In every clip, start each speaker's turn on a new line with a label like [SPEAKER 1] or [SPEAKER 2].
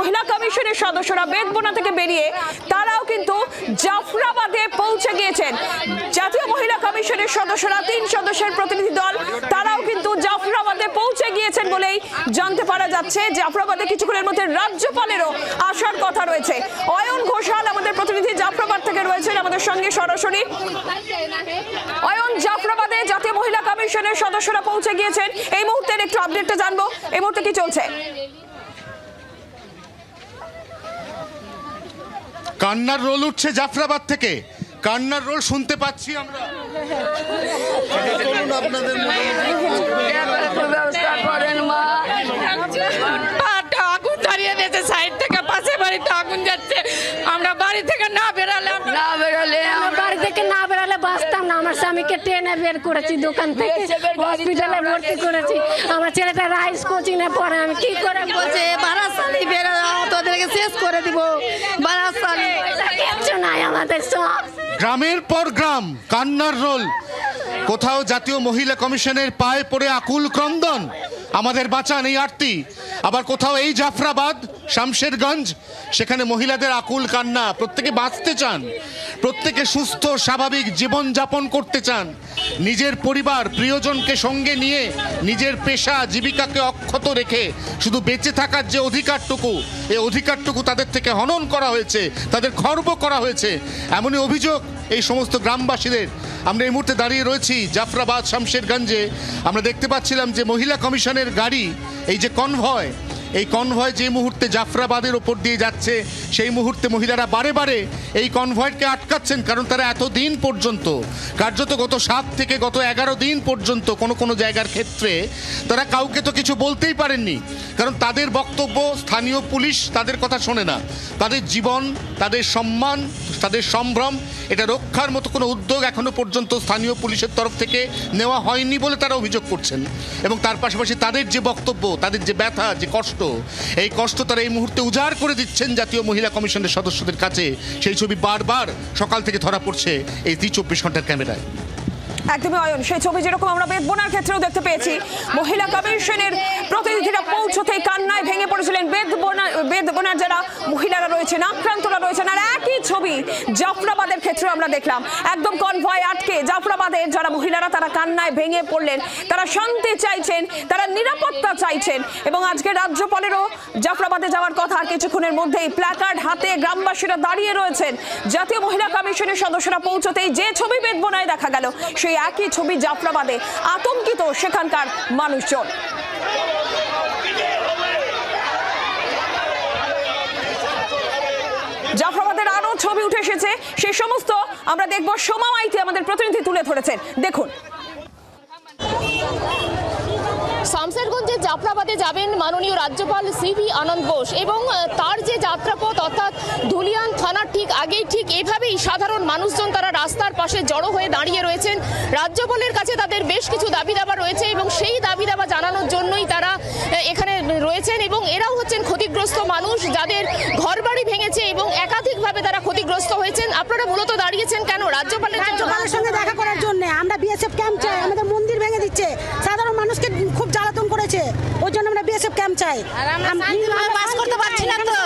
[SPEAKER 1] মহিলা কমিশনের সদস্যরা বেদবোনা থেকে বেরিয়ে তারাও কিন্তু জাফরাবাদে পৌঁছে গিয়েছেন। জাতীয় মহিলা কমিশনের সদস্যরা 3 সদস্যের প্রতিনিধি দল তারাও কিন্তু জাফরাবাদে পৌঁছে গিয়েছেন বলেই জানতে পারা যাচ্ছে। জাফরাবাদে কিছুক্ষণের মধ্যে রাজ্যপালেরও আসার কথা রয়েছে। অয়ন ঘোষাল আমাদের প্রতিনিধি জাফরাবাদ থেকে রয়েছেন আমাদের সঙ্গে সরাসরি। অয়ন, জাফরাবাদে জাতীয় মহিলা কমিশনের সদস্যরা পৌঁছে গিয়েছেন, এই মুহূর্তের একটু আপডেটটা জানবো, এই মুহূর্তে কি চলছে?
[SPEAKER 2] কান্নার রোল উঠছে জাফরাবাদ থেকে, কান্নার রোল শুনতে পাচ্ছি আমরা।
[SPEAKER 3] আগুন দাঁড়িয়ে দিয়েছে সাইড থেকে, পাশে বাড়িতে আগুন যাচ্ছে। আমরা বাড়ি থেকে না বেরালে
[SPEAKER 4] বাড়ি থেকে না বেরালে বাঁচতাম না। আমার স্বামীকে ট্রেনে বের করেছি, দোকান থেকে হসপিটালে ভর্তি করেছি। আমার ছেলেটা রাইস কোচিং এ পড়ে, আমি কি করে বলছে বারাসালি বেরো, তোদেরকে শেষ করে দিব। বারাসালি কিচ্ছু নাই আমাদের, সব
[SPEAKER 2] গ্রামের পর গ্রাম কান্নার রোল। কোথাও জাতীয় মহিলা কমিশনের পায়ে পড়ে আকুল ক্রন্দন, আমাদের বাঁচান এই আরতি। আবার কোথাও এই জাফরাবাদ, শামশেরগঞ্জ, সেখানে মহিলাদের আকুল কান্না। প্রত্যেকে বাঁচতে চান, প্রত্যেকে সুস্থ স্বাভাবিক জীবন যাপন করতে চান, নিজের পরিবার প্রিয়জনকে সঙ্গে নিয়ে নিজের পেশা জীবিকাকে অক্ষত রেখে শুধু বেঁচে থাকার যে অধিকারটুকু, এই অধিকারটুকু তাদের থেকে হনন করা হয়েছে, তাদের খর্ব করা হয়েছে, এমনই অভিযোগ এই সমস্ত গ্রামবাসীদের। আমরা এই মুহূর্তে দাঁড়িয়ে রয়েছি জাফরাবাদ শামশেরগঞ্জে। আমরা দেখতে পাচ্ছিলাম যে মহিলা কমিশনের গাড়ি, এই যে কনভয়, এই কনভয় যে মুহূর্তে জাফরাবাদের ওপর দিয়ে যাচ্ছে, সেই মুহূর্তে মহিলারা বারে বারে এই কনভয়কে আটকাচ্ছেন। কারণ তারা এতদিন পর্যন্ত, কার্যত গত 7 থেকে গত 11 দিন পর্যন্ত কোনো জায়গার ক্ষেত্রে তারা কাউকে তো কিছু বলতেই পারেননি। কারণ তাদের বক্তব্য স্থানীয় পুলিশ তাদের কথা শোনে না, তাদের জীবন, তাদের সম্মান, তাদের সম্ভ্রম, এটা রক্ষার মতো কোনো উদ্যোগ এখনো পর্যন্ত স্থানীয় পুলিশের তরফ থেকে নেওয়া হয়নি বলে তারা অভিযোগ করছেন। এবং তার পাশাপাশি তাদের যে বক্তব্য, তাদের যে ব্যথা, যে কষ্ট, এই কষ্ট তারা এই মুহূর্তে উজাড় করে দিচ্ছেন জাতীয় মহিলা কমিশনের সদস্যদের কাছে। সেই ছবি বারবার সকাল থেকে ধরা পড়ছে এই 24 ঘন্টার ক্যামেরায়।
[SPEAKER 1] একদমই অয়ন, সেই ছবি যেরকম আমরা বেদবোনার ক্ষেত্রেও দেখতে পেয়েছি, মহিলা কমিশনের প্রতিনিধিরা পৌঁছতেই কান্নায় ভেঙে পড়েছিলেন বেদবোনার যারা মহিলারা রয়েছেন, আক্রান্তরা রয়েছেন। আর একই ছবি জাফরাবাদের ক্ষেত্রেও আমরা দেখলাম, একদম কনভয় আটকে জাফরাবাদের যারা মহিলারা তারা কান্নায় ভেঙে পড়লেন। তারা শান্তি চাইছেন, তারা নিরাপত্তা চাইছেন। এবং আজকে রাজ্যপালেরও জাফরাবাদে যাওয়ার কথা, আর কিছুক্ষণের মধ্যেই প্ল্যাকার্ড হাতে গ্রামবাসীরা দাঁড়িয়ে রয়েছেন। জাতীয় মহিলা কমিশনের সদস্যরা পৌঁছতেই যে ছবি বেদবোনায় দেখা গেল, সেই একই ছবি জাফরাবাদে, আতঙ্কিত সেখানকার মানুষজন। জাফরাবাদের আরো ছবি উঠে এসেছে, সেই সমস্ত আমরা দেখব। সোমা মাইতি আমাদের প্রতিনিধি তুলে ধরেছেন, দেখুন।
[SPEAKER 5] শামশেরগঞ্জে জাফরাবাদে যাবেন মাননীয় রাজ্যপাল সিভি আনন্দ বোস, এবং তার যে যাত্রাপথ অর্থাৎ ধুলিয়ান থানার ঠিক আগেই ঠিক এভাবেই সাধারণ মানুষজন তারা রাস্তার পাশে জড়ো হয়ে দাঁড়িয়ে রয়েছেন। রাজ্যপালের কাছে তাদের বেশ কিছু দাবি দাবা রয়েছে এবং সেই দাবি দাবা জানানোর জন্যই তারা এখানে রয়েছেন। এবং এরাও হচ্ছেন ক্ষতিগ্রস্ত মানুষ, যাদের ঘরবাড়ি ভেঙেছে এবং একাধিকভাবে তারা ক্ষতিগ্রস্ত হয়েছেন। আপনারা মূলত দাঁড়িয়েছেন কেন? রাজ্যপালের
[SPEAKER 4] সঙ্গে দেখা করার জন্য। আমরা বিএসএফ ক্যাম্প চাই, আমাদের মন্দির ভেঙে দিচ্ছে, সাধারণ মানুষকে খুব জ্বালাতন করেছে, ওই জন্য আমরা বিএসএফ ক্যাম্প চাই। আমরা বাস করতে পারছি না তো,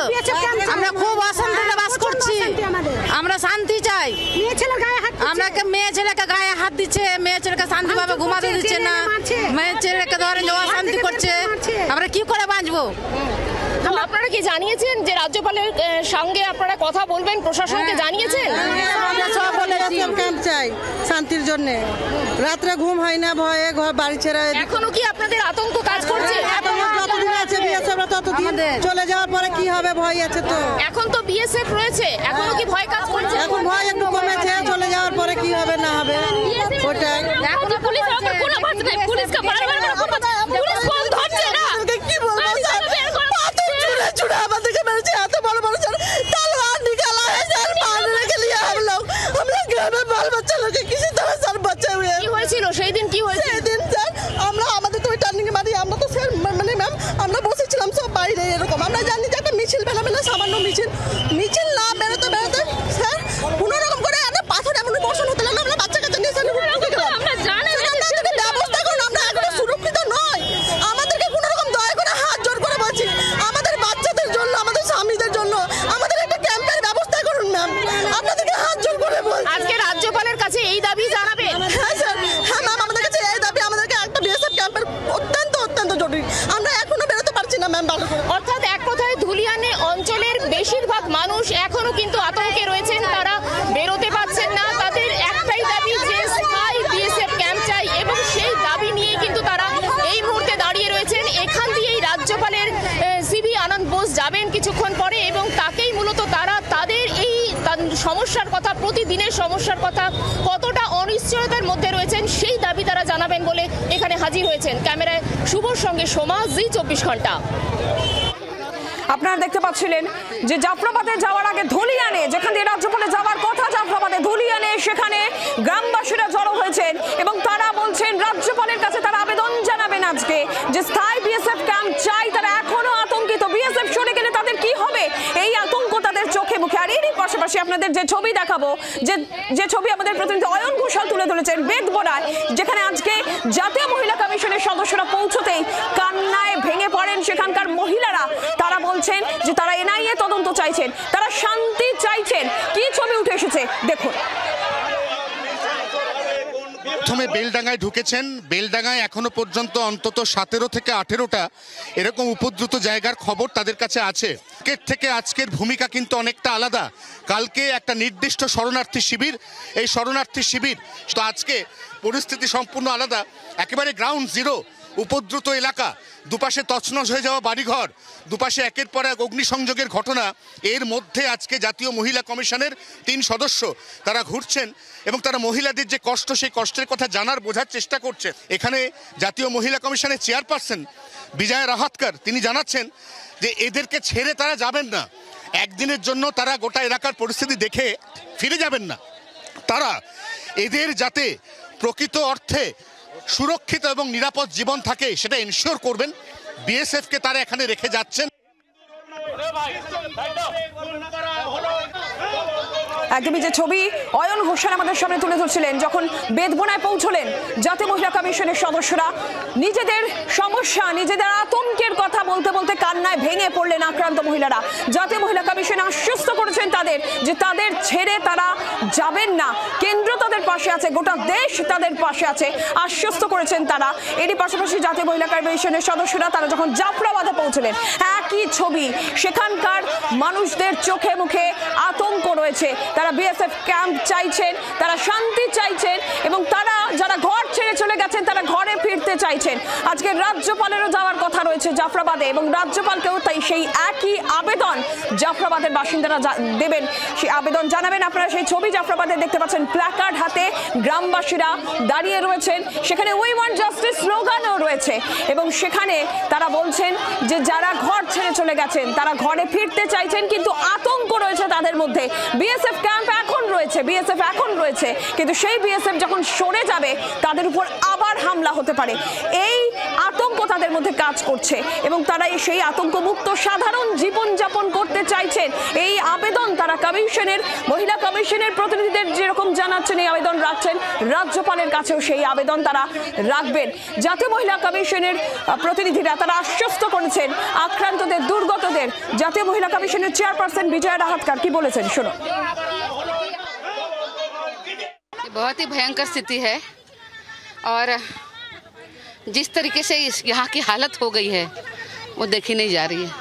[SPEAKER 4] আমরা খুব অশান্তিতে বাস করছি, আমরা শান্তি চাই। মেয়ে ছেলে গায়ে হাত, আমরা মেয়ে ছেলেকে গায়ে হাত দিচ্ছে, মেয়ে ছেলেকে শান্তিভাবে ঘুমাতে দিচ্ছে না, মেয়ে ছেলেকে ধরে অশান্তি করছে, আমরা কি করে বাঁচবো?
[SPEAKER 5] আপনারা কি জানিয়েছেন যে রাজ্যপালের সঙ্গে আপনারা কথা বলবেন, প্রশাসনকে জানিয়েছেন?
[SPEAKER 4] আমরা সব বলেছি ক্যাম্প চাই শান্তির জন্য, রাত্রে ঘুম হয় না ভয়ে, ঘর বাড়ি ছেড়ে।
[SPEAKER 5] এখনো কি আপনাদের আতঙ্ক কাজ করছে?
[SPEAKER 4] যতদিন আছে বিএসএফ, ততদিন চলে যাওয়ার পরে কি হবে ভয় আছে তো।
[SPEAKER 5] এখন তো বিএসএফ রয়েছে, এখনো কি ভয় কাজ করছে?
[SPEAKER 4] এখন ভয় একটু কমেছে, চলে যাওয়ার পরে কি হবে না হবে ওটাই।
[SPEAKER 5] এখন পুলিশ কোনো বাত নাই, পুলিশকে বারবার পুলিশ ফোন ধরছে না।
[SPEAKER 4] কি বলবো স্যার, পাথর ছুড়ে আমাদেরকে মেরেছে, এত বড় বড় স্যার तलवार निकाला है सर, मारने के लिए हम लोग घर में बाल बच्चा लोग किसी तरह सर बचे हुए।
[SPEAKER 5] কি হয়েছিল সেই দিন? কি হয়েছিল
[SPEAKER 4] সেই দিন স্যার? আমরা আমাদের তো টার্নিং এ মারি, আমরা তো স্যার মানে ম্যাম আমরা বসেছিলাম সব বাইরে এরকম। আমরা জানি যে একটা মিছিল বেরোবে না, সামান্য মিছিল না বেরোতে স্যার কোনো রকম করে একটা পাথর এমন বর্ষণ হতে লাগলো, আমরা বাচ্চা কাচ্চা নিয়ে স্যার
[SPEAKER 5] আমরা জানি
[SPEAKER 4] আমাদেরকে ব্যবস্থা করুন, আমরা এখনো সুরক্ষিত নয়, আমাদেরকে কোনো রকম দয়া করে হাত জোর করে বলছি, আমাদের বাচ্চাদের জন্য, আমাদের
[SPEAKER 5] বেশিরভাগ মানুষ এখনো কিন্তু আতঙ্কে রয়েছেন, তারা বেরোতে পারছেন না। তাদের একটাই দাবি যে স্থায়ী বিএসএফ ক্যাম্প চাই এবং সেই দাবি নিয়ে কিন্তু তারা এই মুহূর্তে দাঁড়িয়ে রয়েছেন। এখান দিয়েই রাজ্যপালের সিভি আনন্দ বোস যাবেন কিছুক্ষণ পরে এবং তাকেই মূলত তারা তাদের এই সমস্যার কথা, প্রতিদিনের সমস্যার কথা, কতটা অনিশ্চয়তার মধ্যে রয়েছেন সেই দাবি তারা জানাবেন বলে এখানে হাজির হয়েছেন। ক্যামেরায় শুভর সঙ্গে সোমা, জি 24 ঘন্টা।
[SPEAKER 1] আপনারা দেখতে পাচ্ছিলেন যে জাফরাবাদে যাওয়ার আগে ধুলিয়ানে, যেখান দিয়ে রাজ্যপালে যাওয়ার কথা জাফরাবাদে, ধুলিয়ানে সেখানে গ্রামবাসীরা জড়ো হয়েছেন এবং তারা বলছেন রাজ্যপালের কাছে তারা আবেদন জানাবেন আজকে যে স্থায়ী বিএসএফ ক্যাম্প চাই। তারা এখনো আতঙ্কিত, বিএসএফ সরে গেলে তাদের কি হবে, এই আতঙ্ক তাদের চোখে মুখে। আর এরই পাশাপাশি আপনাদের যে ছবি দেখাবো, যে ছবি আমাদের প্রতিনিধি অয়ন ঘোষাল তুলে ধরেছেন বেদবোনায়, যেখানে আজকে জাতীয় মহিলা কমিশনের সদস্যরা পৌঁছতেই কান্নায় ভেঙে পড়েন সেখানকার মহিলারা। তারা বলছেন যে তারা এনআইএ তদন্ত চাইছেন, তারা শান্তি চাইছেন। কি ছবি উঠে এসেছে দেখুন।
[SPEAKER 2] প্রথমে বেলডাঙ্গায় ঢুকেছেন। বেলডাঙ্গায় এখনো পর্যন্ত অন্তত 17 থেকে 18টা এরকম উপদ্রুত জায়গার খবর তাদের কাছে আছে। আজকের থেকে আজকের ভূমিকা কিন্তু অনেকটা আলাদা। কালকে একটা নির্দিষ্ট শরণার্থী শিবির, এই শরণার্থী শিবির তো আজকে পরিস্থিতি সম্পূর্ণ আলাদা। একেবারে গ্রাউন্ড জিরো, উপদ্রুত এলাকা, দুপাশে তছনছ হয়ে যাওয়া বাড়িঘর, দুপাশে একের পর এক অগ্নিসংযোগের ঘটনা। এর মধ্যে আজকে জাতীয় মহিলা কমিশনের 3 সদস্য তারা ঘুরছেন এবং তারা মহিলাদের যে কষ্ট, সেই কষ্টের কথা জানার, বোঝার চেষ্টা করছে। এখানে জাতীয় মহিলা কমিশনের চেয়ারপারসন বিজয়া রাহাতকর তিনি জানাচ্ছেন যে এদেরকে ছেড়ে তারা যাবেন না। একদিনের জন্য তারা গোটা এলাকার পরিস্থিতি দেখে ফিরে যাবেন না। তারা এদের যাতে প্রকৃত অর্থে সুরক্ষিত এবং নিরাপদ জীবন থাকে সেটা এনশিওর করবেন। বিএসএফকে তারা এখানে রেখে যাচ্ছেন।
[SPEAKER 1] একদমই যে ছবি অয়ন ঘোষাল আমাদের সামনে তুলে ধরছিলেন, যখন বেদবোনায় পৌঁছলেন জাতীয় মহিলা কমিশনের সদস্যরা, নিজেদের সমস্যা, নিজেদের আতঙ্কের কথা বলতে বলতে কান্নায় ভেঙে পড়লেন আক্রান্ত মহিলারা। জাতীয় মহিলা কমিশন আশ্বস্ত করেছেন তাদের যে তাদের ছেড়ে তারা যাবেন না, কেন্দ্র তাদের পাশে আছে, গোটা দেশ তাদের পাশে আছে, আশ্বস্ত করেছেন তারা। এরই পাশাপাশি জাতীয় মহিলা কমিশনের সদস্যরা তারা যখন জাফরাবাদে পৌঁছলেন, একই ছবি, সেখানকার মানুষদের চোখে মুখে আতঙ্ক রয়েছে। তারা বিএসএফ ক্যাম্প চাইছেন, তারা শান্তি চাইছেন এবং তারা যারা ঘর ছেড়ে চলে গেছেন তারা ঘরে ফিরতে চাইছেন। আজকে রাজ্যপালেরও যাওয়ার কথা রয়েছে জাফরাবাদে এবং রাজ্যপালকেও তাই সেই একই আবেদন জাফরাবাদের বাসিন্দারা দেবেন, সেই আবেদন জানাবেন। আপনারা সেই ছবি জাফরাবাদে দেখতে পাচ্ছেন, প্ল্যাকার্ড হাতে গ্রামবাসীরা দাঁড়িয়ে রয়েছেন, সেখানে উই ওয়ান্ট জাস্টিস স্লোগানও রয়েছে এবং সেখানে তারা বলছেন যে যারা ঘর ছেড়ে চলে গেছেন তারা ঘরে ফিরতে চাইছেন, কিন্তু আতঙ্ক রয়েছে তাদের মধ্যে। বিএসএফ ক্যাম্প এখন রয়েছে, বিএসএফ এখন রয়েছে, কিন্তু সেই বিএসএফ যখন সরে যাবে তাদের উপর আবার হামলা হতে পারে, এই আতঙ্ক তাদের মধ্যে কাজ করছে এবং তারা সেই আতঙ্কমুক্ত সাধারণ জীবনযাপন করতে চাইছেন। এই আবেদন তারা কমিশনের, মহিলা কমিশনের প্রতিনিধিদের যেরকম জানাচ্ছেন, এই আবেদন রাখছেন রাজ্যপালের কাছেও সেই আবেদন তারা রাখবেন। জাতীয় মহিলা কমিশনের প্রতিনিধিরা তারা আশ্বস্ত করেছেন আক্রান্তদের, দুর্গতদের। জাতীয় মহিলা কমিশনের চেয়ারপারসন বিজয়া রাহাতকর কি বলেছেন শুনো।
[SPEAKER 6] बहुत ही भयंकर स्थिति है और जिस तरीके से यहाँ की हालत हो गई है वो देखी नहीं जा रही है।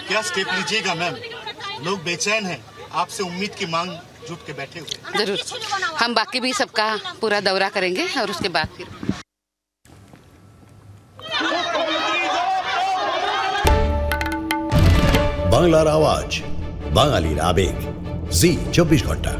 [SPEAKER 2] क्या स्टेप लीजिएगा मैम? लोग बेचैन हैं, आपसे उम्मीद की मांग जुट के बैठे हुए।
[SPEAKER 6] जरूर हम बाकी भी सबका पूरा दौरा करेंगे और उसके बाद फिर
[SPEAKER 7] বাংলার আওয়াজ, বাঙালির আবেগ, জি 24 ঘন্টা।